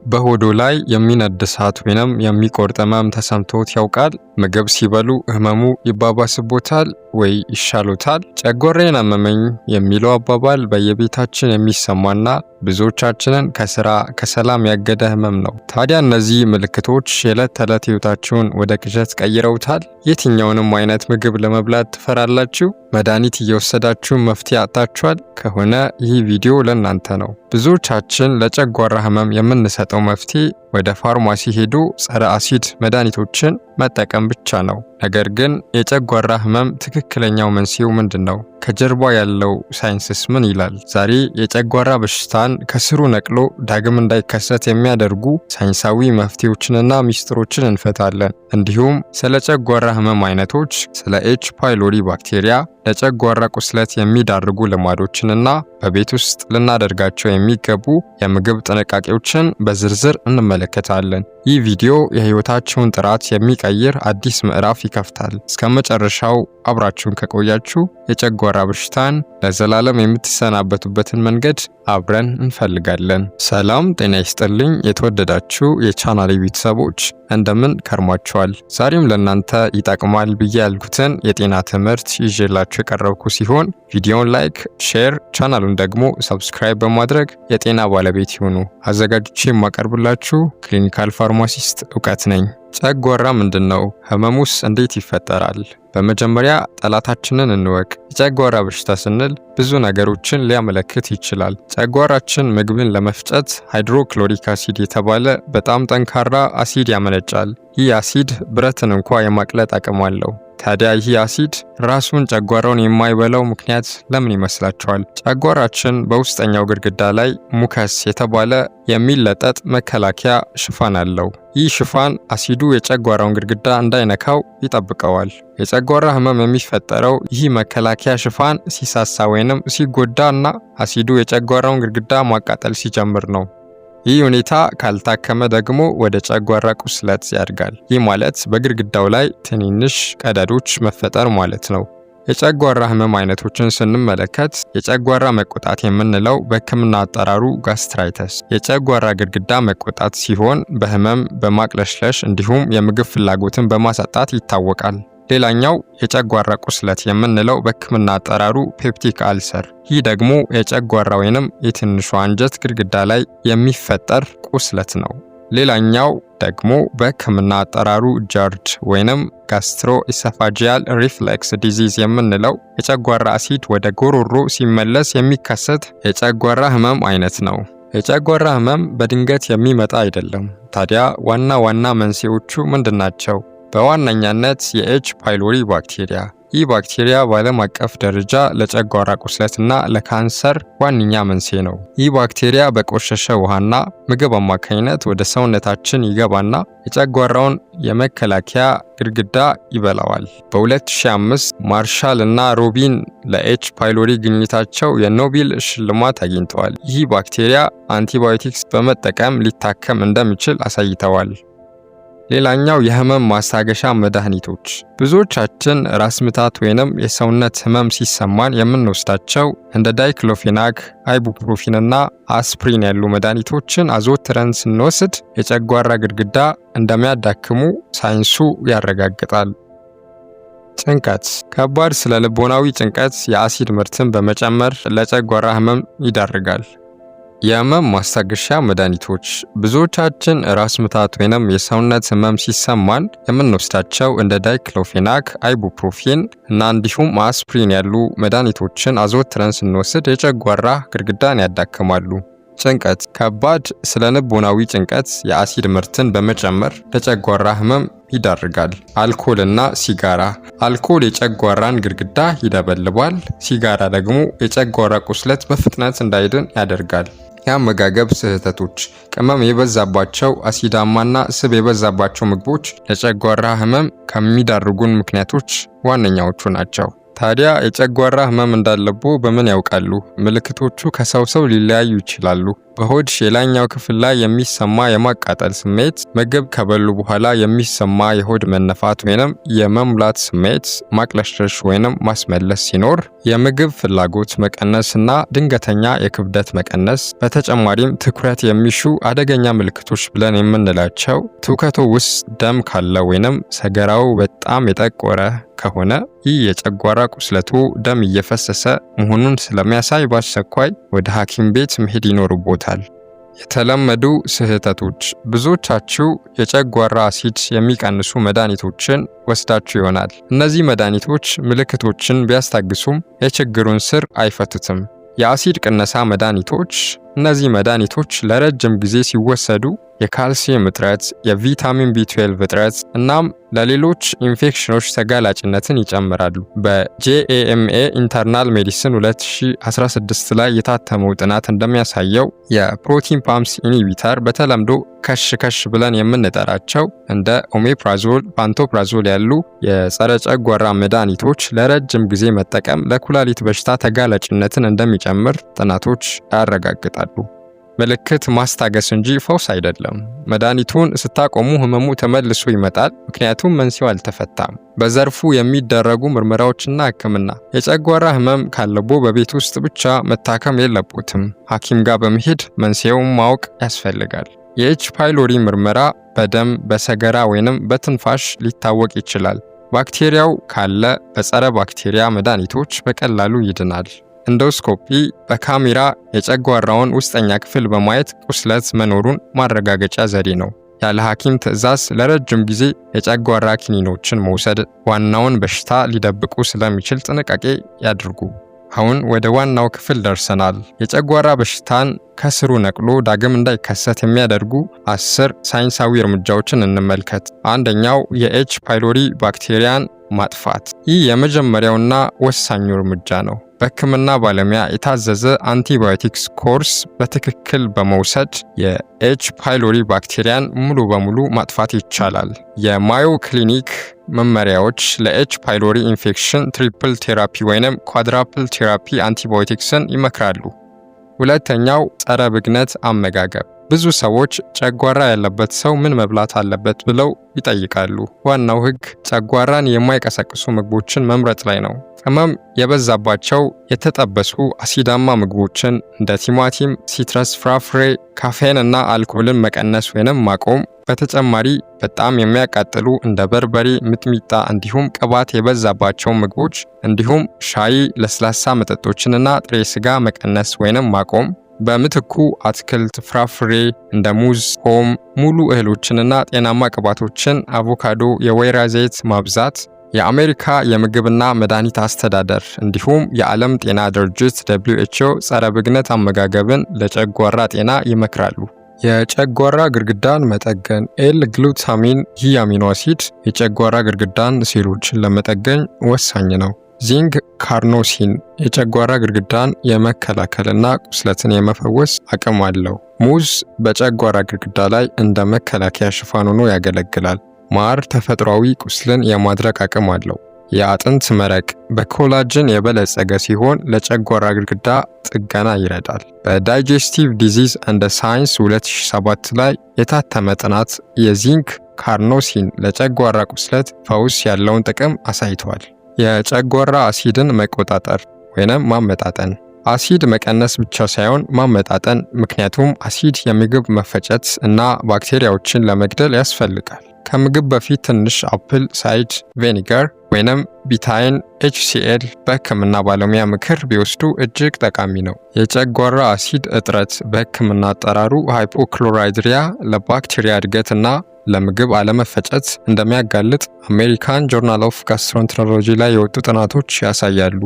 በሆዶ ላይ የሚነድ እሳት ወይንም የሚቆርጥ ህመም ተሰምቶት ያውቃል? ምግብ ሲበሉ ህመሙ ይባባስቦታል ወይ ይሻሎታል? ጨጓራዬን አመመኝ የሚለው አባባል በየቤታችን የሚሰማና ብዙዎቻችንን ከስራ ከሰላም ያገደ ህመም ነው። ታዲያ እነዚህ ምልክቶች የዕለት ተዕለት ህይወታችሁን ወደ ቅዠት ቀይረውታል? የትኛውንም አይነት ምግብ ለመብላት ትፈራላችሁ? መድኃኒት እየወሰዳችሁ መፍትሄ አጣችኋል? ከሆነ ይህ ቪዲዮ ለእናንተ ነው። ብዙዎቻችን ለጨጓራ ህመም የምንሰጠው መፍትሄ ወደ ፋርማሲ ሄዶ ጸረ አሲድ መድኃኒቶችን መጠቀም ብቻ ነው። ነገር ግን የጨጓራ ህመም ትክክለኛው መንስኤው ምንድነው? ከጀርባ ያለው ሳይንስስ ምን ይላል? ዛሬ የጨጓራ በሽታን ከስሩ ነቅሎ ዳግም እንዳይከሰት የሚያደርጉ ሳይንሳዊ መፍትሄዎችንና ሚስጥሮችን እንፈታለን። እንዲሁም ስለ ጨጓራ ህመም አይነቶች፣ ስለ ኤች ፓይሎሪ ባክቴሪያ፣ ለጨጓራ ቁስለት የሚዳርጉ ልማዶችንና በቤት ውስጥ ልናደርጋቸው የሚገቡ የምግብ ጥንቃቄዎችን በዝርዝር እንመለከታለን። ይህ ቪዲዮ የህይወታችሁን ጥራት የሚቀይር አዲስ ምዕራፍ ይከፍታል። እስከ መጨረሻው አብራችሁን ከቆያችሁ የጨጓራ በሽታን ለዘላለም የምትሰናበቱበትን መንገድ አብረን እንፈልጋለን። ሰላም ጤና ይስጥልኝ የተወደዳችሁ የቻናሌ ቤተሰቦች እንደምን ከርማችኋል? ዛሬም ለእናንተ ይጠቅማል ብዬ ያልኩትን የጤና ትምህርት ይዤላችሁ የቀረብኩ ሲሆን ቪዲዮውን ላይክ፣ ሼር፣ ቻናሉን ደግሞ ሰብስክራይብ በማድረግ የጤና ባለቤት ይሁኑ። አዘጋጅቼ የማቀርብላችሁ ክሊኒካል ፋርማሲስት እውቀት ነኝ። ጨጓራ ምንድነው? ህመሙስ እንዴት ይፈጠራል? በመጀመሪያ ጠላታችንን እንወቅ። የጨጓራ በሽታ ስንል ብዙ ነገሮችን ሊያመለክት ይችላል። ጨጓራችን ምግብን ለመፍጨት ሃይድሮክሎሪክ አሲድ የተባለ በጣም ጠንካራ አሲድ ያመነጫል። ይህ አሲድ ብረትን እንኳ የማቅለጥ አቅም አለው። ታዲያ ይህ አሲድ ራሱን ጨጓራውን የማይበላው ምክንያት ለምን ይመስላችኋል? ጨጓራችን በውስጠኛው ግድግዳ ላይ ሙከስ የተባለ የሚለጠጥ መከላከያ ሽፋን አለው። ይህ ሽፋን አሲዱ የጨጓራውን ግድግዳ እንዳይነካው ይጠብቀዋል። የጨጓራ ህመም የሚፈጠረው ይህ መከላከያ ሽፋን ሲሳሳ ወይንም ሲጎዳ እና አሲዱ የጨጓራውን ግድግዳ ማቃጠል ሲጀምር ነው። ይህ ሁኔታ ካልታከመ ደግሞ ወደ ጨጓራ ቁስለት ያድጋል። ይህ ማለት በግድግዳው ላይ ትንንሽ ቀዳዳዎች መፈጠር ማለት ነው። የጨጓራ ህመም አይነቶችን ስንመለከት የጨጓራ መቆጣት የምንለው በህክምና አጠራሩ ጋስትራይተስ የጨጓራ ግድግዳ መቆጣት ሲሆን በህመም በማቅለሽለሽ እንዲሁም የምግብ ፍላጎትን በማሳጣት ይታወቃል። ሌላኛው የጨጓራ ቁስለት የምንለው በህክምና አጠራሩ ፔፕቲክ አልሰር፣ ይህ ደግሞ የጨጓራ ወይንም የትንሿ አንጀት ግድግዳ ላይ የሚፈጠር ቁስለት ነው። ሌላኛው ደግሞ በህክምና አጠራሩ ጃርድ ወይንም ጋስትሮ ኢሶፋጂያል ሪፍሌክስ ዲዚዝ የምንለው የጨጓራ አሲድ ወደ ጎሮሮ ሲመለስ የሚከሰት የጨጓራ ህመም አይነት ነው። የጨጓራ ህመም በድንገት የሚመጣ አይደለም። ታዲያ ዋና ዋና መንስኤዎቹ ምንድናቸው? በዋነኛነት የኤች ፓይሎሪ ባክቴሪያ። ይህ ባክቴሪያ በዓለም አቀፍ ደረጃ ለጨጓራ ቁስለትና ለካንሰር ዋነኛ መንስኤ ነው። ይህ ባክቴሪያ በቆሸሸ ውሃና ምግብ አማካኝነት ወደ ሰውነታችን ይገባና የጨጓራውን የመከላከያ ግድግዳ ይበላዋል። በ2005 ማርሻል እና ሮቢን ለኤች ፓይሎሪ ግኝታቸው የኖቤል ሽልማት አግኝተዋል። ይህ ባክቴሪያ አንቲባዮቲክስ በመጠቀም ሊታከም እንደሚችል አሳይተዋል። ሌላኛው የህመም ማስታገሻ መድኃኒቶች። ብዙዎቻችን ራስ ምታት ወይንም የሰውነት ህመም ሲሰማን የምንወስዳቸው እንደ ዳይክሎፌናክ፣ አይቡፕሮፊን እና አስፕሪን ያሉ መድኃኒቶችን አዘውትረን ስንወስድ የጨጓራ ግድግዳ እንደሚያዳክሙ ሳይንሱ ያረጋግጣል። ጭንቀት። ከባድ ስነ ልቦናዊ ጭንቀት የአሲድ ምርትን በመጨመር ለጨጓራ ህመም ይዳርጋል። የህመም ማስታገሻ መድኃኒቶች። ብዙዎቻችን ራስ ምታት ወይንም የሰውነት ህመም ሲሰማን የምንወስዳቸው እንደ ዳይክሎፌናክ፣ አይቡፕሮፊን እና እንዲሁም አስፕሪን ያሉ መድኃኒቶችን አዘውትረን ስንወስድ የጨጓራ ግድግዳን ያዳክማሉ። ጭንቀት። ከባድ ስነ ልቦናዊ ጭንቀት የአሲድ ምርትን በመጨመር ለጨጓራ ህመም ይዳርጋል። አልኮል እና ሲጋራ። አልኮል የጨጓራን ግድግዳ ይደበልባል። ሲጋራ ደግሞ የጨጓራ ቁስለት በፍጥነት እንዳይድን ያደርጋል። የአመጋገብ ስህተቶች። ቅመም የበዛባቸው አሲዳማና ስብ የበዛባቸው ምግቦች ለጨጓራ ህመም ከሚዳርጉን ምክንያቶች ዋነኛዎቹ ናቸው። ታዲያ የጨጓራ ህመም እንዳለብዎ በምን ያውቃሉ? ምልክቶቹ ከሰው ሰው ሊለያዩ ይችላሉ። በሆድ የላይኛው ክፍል ላይ የሚሰማ የማቃጠል ስሜት፣ ምግብ ከበሉ በኋላ የሚሰማ የሆድ መነፋት ወይንም የመሙላት ስሜት፣ ማቅለሽለሽ ወይንም ማስመለስ ሲኖር፣ የምግብ ፍላጎት መቀነስና ድንገተኛ የክብደት መቀነስ፣ በተጨማሪም ትኩረት የሚሹ አደገኛ ምልክቶች ብለን የምንላቸው ትውከቱ ውስጥ ደም ካለ ወይንም ሰገራው በጣም የጠቆረ ከሆነ ይህ የጨጓራ ቁስለቱ ደም እየፈሰሰ መሆኑን ስለሚያሳይ በአስቸኳይ ወደ ሐኪም ቤት መሄድ ይኖርቦታል። የተለመዱ ስህተቶች። ብዙዎቻችሁ የጨጓራ አሲድ የሚቀንሱ መድኃኒቶችን ወስዳችሁ ይሆናል። እነዚህ መድኃኒቶች ምልክቶችን ቢያስታግሱም የችግሩን ስር አይፈቱትም። የአሲድ ቅነሳ መድኃኒቶች። እነዚህ መድኃኒቶች ለረጅም ጊዜ ሲወሰዱ የካልሲየም እጥረት፣ የቪታሚን ቢ12 እጥረት እናም ለሌሎች ኢንፌክሽኖች ተጋላጭነትን ይጨምራሉ። በጄኤምኤ ኢንተርናል ሜዲሲን 2016 ላይ የታተመው ጥናት እንደሚያሳየው የፕሮቲን ፓምፕስ ኢንሂቢተር በተለምዶ ከሽ ብለን የምንጠራቸው እንደ ኦሜፕራዞል፣ ፓንቶፕራዞል ያሉ የጸረ ጨጓራ መድኃኒቶች ለረጅም ጊዜ መጠቀም ለኩላሊት በሽታ ተጋላጭነትን እንደሚጨምር ጥናቶች ያረጋግጣሉ። ምልክት ማስታገስ እንጂ ፈውስ አይደለም። መድኃኒቱን ስታቆሙ ህመሙ ተመልሶ ይመጣል፣ ምክንያቱም መንስኤው አልተፈታም። በዘርፉ የሚደረጉ ምርመራዎችና ሕክምና። የጨጓራ ህመም ካለቦ በቤት ውስጥ ብቻ መታከም የለቦትም። ሐኪም ጋር በመሄድ መንስኤውን ማወቅ ያስፈልጋል። የኤች ፓይሎሪ ምርመራ በደም በሰገራ ወይንም በትንፋሽ ሊታወቅ ይችላል። ባክቴሪያው ካለ በጸረ ባክቴሪያ መድኃኒቶች በቀላሉ ይድናል። ኢንዶስኮፒ በካሜራ የጨጓራውን ውስጠኛ ክፍል በማየት ቁስለት መኖሩን ማረጋገጫ ዘዴ ነው። ያለ ሐኪም ትዕዛዝ ለረጅም ጊዜ የጨጓራ ኪኒኖችን መውሰድ ዋናውን በሽታ ሊደብቁ ስለሚችል ጥንቃቄ ያድርጉ። አሁን ወደ ዋናው ክፍል ደርሰናል። የጨጓራ በሽታን ከስሩ ነቅሎ ዳግም እንዳይከሰት የሚያደርጉ 10 ሳይንሳዊ እርምጃዎችን እንመልከት። አንደኛው የኤች ፓይሎሪ ባክቴሪያን ማጥፋት። ይህ የመጀመሪያውና ወሳኙ እርምጃ ነው። በሕክምና ባለሙያ የታዘዘ አንቲባዮቲክስ ኮርስ በትክክል በመውሰድ የኤች ፓይሎሪ ባክቴሪያን ሙሉ በሙሉ ማጥፋት ይቻላል። የማዮ ክሊኒክ መመሪያዎች ለኤች ፓይሎሪ ኢንፌክሽን ትሪፕል ቴራፒ ወይንም ኳድራፕል ቴራፒ አንቲባዮቲክስን ይመክራሉ። ሁለተኛው ጸረ ብግነት አመጋገብ። ብዙ ሰዎች ጨጓራ ያለበት ሰው ምን መብላት አለበት ብለው ይጠይቃሉ። ዋናው ሕግ ጨጓራን የማይቀሰቅሱ ምግቦችን መምረጥ ላይ ነው። ቅመም የበዛባቸው የተጠበሱ አሲዳማ ምግቦችን እንደ ቲማቲም፣ ሲትረስ ፍራፍሬ፣ ካፌን እና አልኮልን መቀነስ ወይንም ማቆም። በተጨማሪ በጣም የሚያቃጥሉ እንደ በርበሬ፣ ሚጥሚጣ እንዲሁም ቅባት የበዛባቸው ምግቦች እንዲሁም ሻይ፣ ለስላሳ መጠጦችንና ጥሬ ስጋ መቀነስ ወይንም ማቆም። በምትኩ አትክልት፣ ፍራፍሬ እንደ ሙዝ፣ ፖም፣ ሙሉ እህሎችንና ጤናማ ቅባቶችን፣ አቮካዶ፣ የወይራ ዘይት ማብዛት። የአሜሪካ የምግብና መድኃኒት አስተዳደር እንዲሁም የዓለም ጤና ድርጅት WHO ጸረ ብግነት አመጋገብን ለጨጓራ ጤና ይመክራሉ። የጨጓራ ግድግዳን መጠገን። ኤል ግሉታሚን ይህ አሚኖ አሲድ የጨጓራ ግድግዳን ሴሎችን ለመጠገን ወሳኝ ነው። ዚንክ ካርኖሲን የጨጓራ ግድግዳን የመከላከልና ቁስለትን የመፈወስ አቅም አለው። ሙዝ በጨጓራ ግድግዳ ላይ እንደ መከላከያ ሽፋን ሆኖ ያገለግላል። ማር ተፈጥሯዊ ቁስልን የማድረቅ አቅም አለው። የአጥንት መረቅ በኮላጅን የበለጸገ ሲሆን ለጨጓራ ግድግዳ ጥገና ይረዳል። በዳይጀስቲቭ ዲዚዝ እንደ ሳይንስ 2007 ላይ የታተመ ጥናት የዚንክ ካርኖሲን ለጨጓራ ቁስለት ፈውስ ያለውን ጥቅም አሳይቷል። የጨጓራ አሲድን መቆጣጠር ወይንም ማመጣጠን። አሲድ መቀነስ ብቻ ሳይሆን ማመጣጠን፣ ምክንያቱም አሲድ የምግብ መፈጨት እና ባክቴሪያዎችን ለመግደል ያስፈልጋል። ከምግብ በፊት ትንሽ አፕል ሳይድ ቬኒገር ወይንም ቢታይን HCl በሕክምና ባለሙያ ምክር ቢወስዱ እጅግ ጠቃሚ ነው። የጨጓራ አሲድ እጥረት በሕክምና አጠራሩ ሃይፖክሎራይድሪያ ለባክቴሪያ እድገትና ለምግብ አለመፈጨት እንደሚያጋልጥ አሜሪካን ጆርናል ኦፍ ጋስትሮንትሮሎጂ ላይ የወጡ ጥናቶች ያሳያሉ።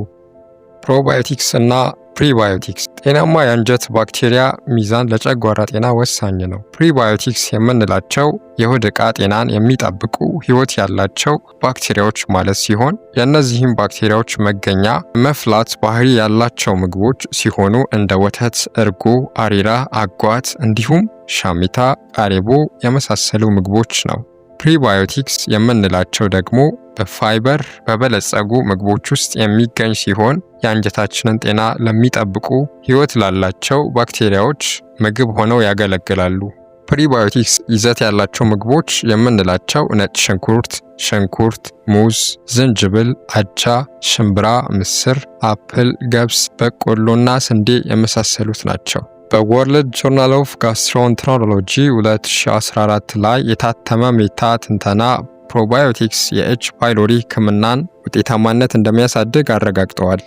ፕሮባዮቲክስ እና ፕሪባዮቲክስ። ጤናማ የአንጀት ባክቴሪያ ሚዛን ለጨጓራ ጤና ወሳኝ ነው። ፕሪባዮቲክስ የምንላቸው የሆድ ዕቃ ጤናን የሚጠብቁ ሕይወት ያላቸው ባክቴሪያዎች ማለት ሲሆን የእነዚህም ባክቴሪያዎች መገኛ መፍላት ባህሪ ያላቸው ምግቦች ሲሆኑ እንደ ወተት፣ እርጎ፣ አሬራ፣ አጓት እንዲሁም ሻሚታ፣ ቃሬቦ የመሳሰሉ ምግቦች ነው። ፕሪባዮቲክስ የምንላቸው ደግሞ በፋይበር በበለጸጉ ምግቦች ውስጥ የሚገኝ ሲሆን የአንጀታችንን ጤና ለሚጠብቁ ሕይወት ላላቸው ባክቴሪያዎች ምግብ ሆነው ያገለግላሉ። ፕሪባዮቲክስ ይዘት ያላቸው ምግቦች የምንላቸው ነጭ ሽንኩርት፣ ሙዝ፣ ዝንጅብል፣ አጃ፣ ሽምብራ፣ ምስር፣ አፕል፣ ገብስ፣ በቆሎና ስንዴ የመሳሰሉት ናቸው። በወርልድ ጆርናል ኦፍ ጋስትሮንትሮሎጂ 2014 ላይ የታተመ ሜታ ትንተና ፕሮባዮቲክስ የኤች ፓይሎሪ ሕክምናን ውጤታማነት እንደሚያሳድግ አረጋግጠዋል።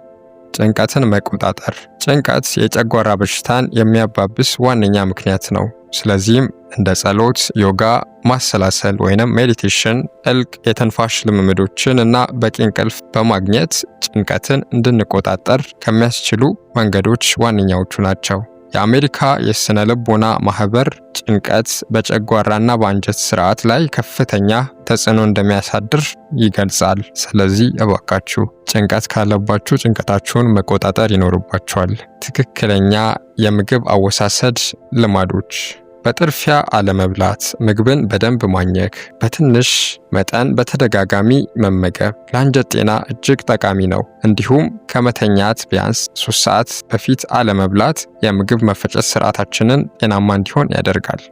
ጭንቀትን መቆጣጠር። ጭንቀት የጨጓራ በሽታን የሚያባብስ ዋነኛ ምክንያት ነው። ስለዚህም እንደ ጸሎት፣ ዮጋ፣ ማሰላሰል ወይንም ሜዲቴሽን፣ ጥልቅ የትንፋሽ ልምምዶችን እና በቂ እንቅልፍ በማግኘት ጭንቀትን እንድንቆጣጠር ከሚያስችሉ መንገዶች ዋነኛዎቹ ናቸው። የአሜሪካ የስነ ልቦና ማህበር ጭንቀት በጨጓራና በአንጀት ስርዓት ላይ ከፍተኛ ተጽዕኖ እንደሚያሳድር ይገልጻል። ስለዚህ እባካችሁ ጭንቀት ካለባችሁ ጭንቀታችሁን መቆጣጠር ይኖርባችኋል። ትክክለኛ የምግብ አወሳሰድ ልማዶች በጥርፊያ አለመብላት፣ ምግብን በደንብ ማኘክ፣ በትንሽ መጠን በተደጋጋሚ መመገብ ለአንጀት ጤና እጅግ ጠቃሚ ነው። እንዲሁም ከመተኛት ቢያንስ 3 ሰዓት በፊት አለመብላት የምግብ መፈጨት ስርዓታችንን ጤናማ እንዲሆን ያደርጋል።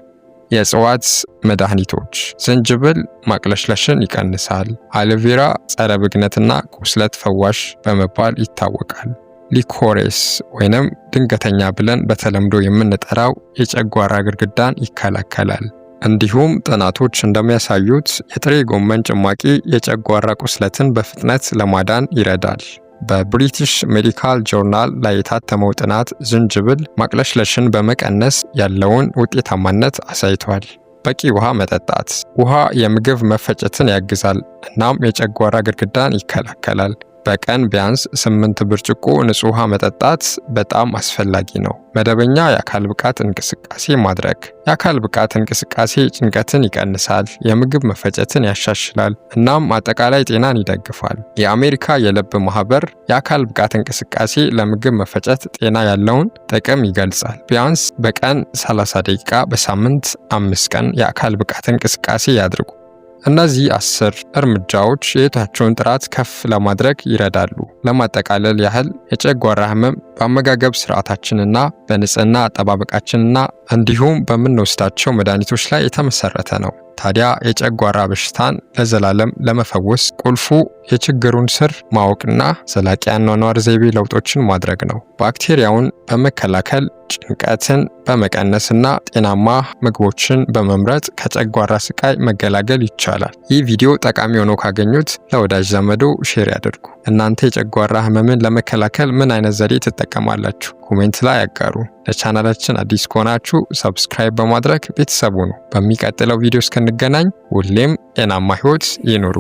የእጽዋት መድኃኒቶች ዝንጅብል ማቅለሽለሽን ይቀንሳል። አሎቬራ ጸረ ብግነትና ቁስለት ፈዋሽ በመባል ይታወቃል። ሊኮሬስ ወይንም ድንገተኛ ብለን በተለምዶ የምንጠራው የጨጓራ ግድግዳን ይከላከላል። እንዲሁም ጥናቶች እንደሚያሳዩት የጥሬ ጎመን ጭማቂ የጨጓራ ቁስለትን በፍጥነት ለማዳን ይረዳል። በብሪቲሽ ሜዲካል ጆርናል ላይ የታተመው ጥናት ዝንጅብል ማቅለሽለሽን በመቀነስ ያለውን ውጤታማነት አሳይቷል። በቂ ውሃ መጠጣት። ውሃ የምግብ መፈጨትን ያግዛል እናም የጨጓራ ግድግዳን ይከላከላል። በቀን ቢያንስ 8 ብርጭቆ ንጹህ ውሃ መጠጣት በጣም አስፈላጊ ነው። መደበኛ የአካል ብቃት እንቅስቃሴ ማድረግ። የአካል ብቃት እንቅስቃሴ ጭንቀትን ይቀንሳል፣ የምግብ መፈጨትን ያሻሽላል እናም አጠቃላይ ጤናን ይደግፋል። የአሜሪካ የልብ ማህበር የአካል ብቃት እንቅስቃሴ ለምግብ መፈጨት ጤና ያለውን ጥቅም ይገልጻል። ቢያንስ በቀን 30 ደቂቃ በሳምንት 5 ቀን የአካል ብቃት እንቅስቃሴ ያድርጉ። እነዚህ 10 እርምጃዎች የህይወታችሁን ጥራት ከፍ ለማድረግ ይረዳሉ። ለማጠቃለል ያህል የጨጓራ ህመም በአመጋገብ ስርዓታችንና በንጽህና አጠባበቃችንና እንዲሁም በምንወስዳቸው መድኃኒቶች ላይ የተመሰረተ ነው። ታዲያ የጨጓራ በሽታን ለዘላለም ለመፈወስ ቁልፉ የችግሩን ስር ማወቅና ዘላቂ አኗኗር ዘይቤ ለውጦችን ማድረግ ነው። ባክቴሪያውን በመከላከል ጭንቀትን በመቀነስና ጤናማ ምግቦችን በመምረጥ ከጨጓራ ስቃይ መገላገል ይቻላል። ይህ ቪዲዮ ጠቃሚ ሆኖ ካገኙት ለወዳጅ ዘመዶ ሼር ያድርጉ። እናንተ የጨጓራ ህመምን ለመከላከል ምን አይነት ዘዴ ትጠቀማላችሁ? ኮሜንት ላይ ያጋሩ። ለቻናላችን አዲስ ከሆናችሁ ሰብስክራይብ በማድረግ ቤተሰቡ ነው። በሚቀጥለው ቪዲዮ እስክንገናኝ ሁሌም ጤናማ ህይወት ይኑሩ።